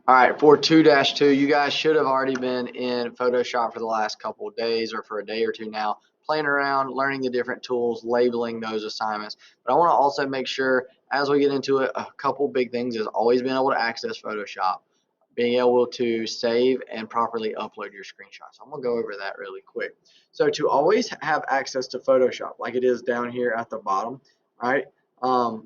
All right, for 2-2, you guys should have already been in Photoshop for the last couple of days or for a day or two now, playing around, learning the different tools, labeling those assignments. But I want to also make sure as we get into it, a couple big things is always being able to access Photoshop, being able to save and properly upload your screenshots. I'm going to go over that really quick. So to always have access to Photoshop, like it is down here at the bottom, all right, well,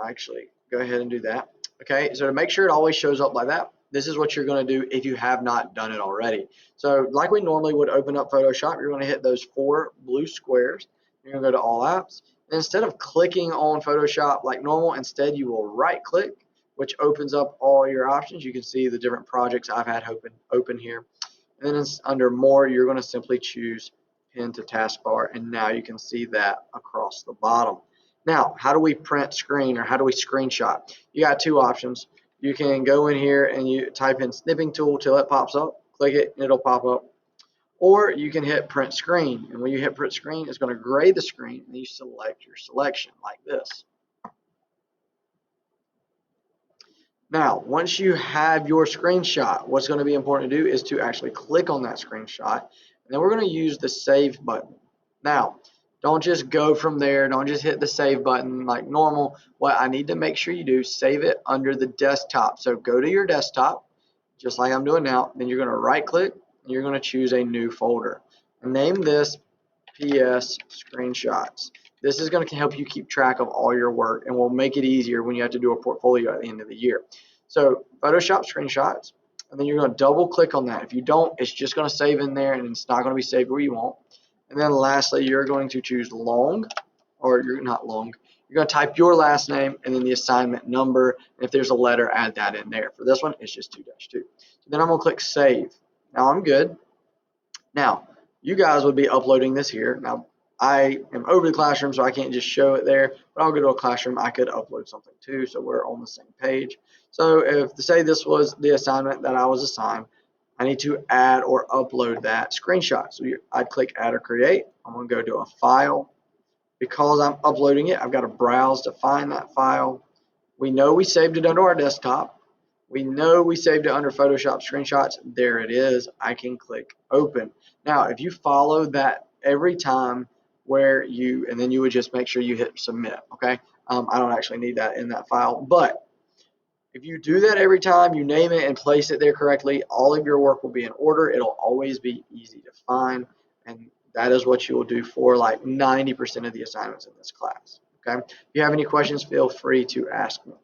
actually, go ahead and do that. Okay, so to make sure it always shows up like that, this is what you're going to do if you have not done it already. So like we normally would open up Photoshop, you're going to hit those 4 blue squares. You're going to go to All Apps. And instead of clicking on Photoshop like normal, instead you will right click, which opens up all your options. You can see the different projects I've had open here. And then it's under More, you're going to simply choose Pin to Taskbar, and now you can see that across the bottom. Now, how do we print screen or how do we screenshot? You got 2 options. You can go in here and you type in snipping tool till it pops up, click it and it'll pop up. Or you can hit print screen, and when you hit print screen, it's going to grade the screen and you select your selection like this. Now, once you have your screenshot, what's going to be important to do is to actually click on that screenshot, and then we're going to use the save button. Now, don't just go from there. Don't just hit the save button like normal. What I need to make sure you do, save it under the desktop. So go to your desktop, just like I'm doing now. Then you're going to right click and you're going to choose a new folder. And name this PS screenshots. This is going to help you keep track of all your work and will make it easier when you have to do a portfolio at the end of the year. So Photoshop screenshots, and then you're going to double click on that. If you don't, it's just going to save in there and it's not going to be saved where you want. And then lastly, you're going to choose long, or you're not long. You're going to type your last name and then the assignment number. And if there's a letter, add that in there. For this one, it's just 2-2. So then I'm going to click save. Now I'm good. Now, you guys would be uploading this here. Now, I am over the classroom, so I can't just show it there, but I'll go to a classroom. I could upload something too, so we're on the same page. So if to say this was the assignment that I was assigned, I need to add or upload that screenshot. So I'd click add or create. I'm going to go to a file. Because I'm uploading it, I've got to browse to find that file. We know we saved it under our desktop. We know we saved it under Photoshop screenshots. There it is. I can click open. Now, if you follow that every time and then you would just make sure you hit submit, okay? I don't actually need that in that file, but if you do that every time, you name it and place it there correctly, all of your work will be in order. It'll always be easy to find, and that is what you will do for like 90% of the assignments in this class, okay? If you have any questions, feel free to ask me.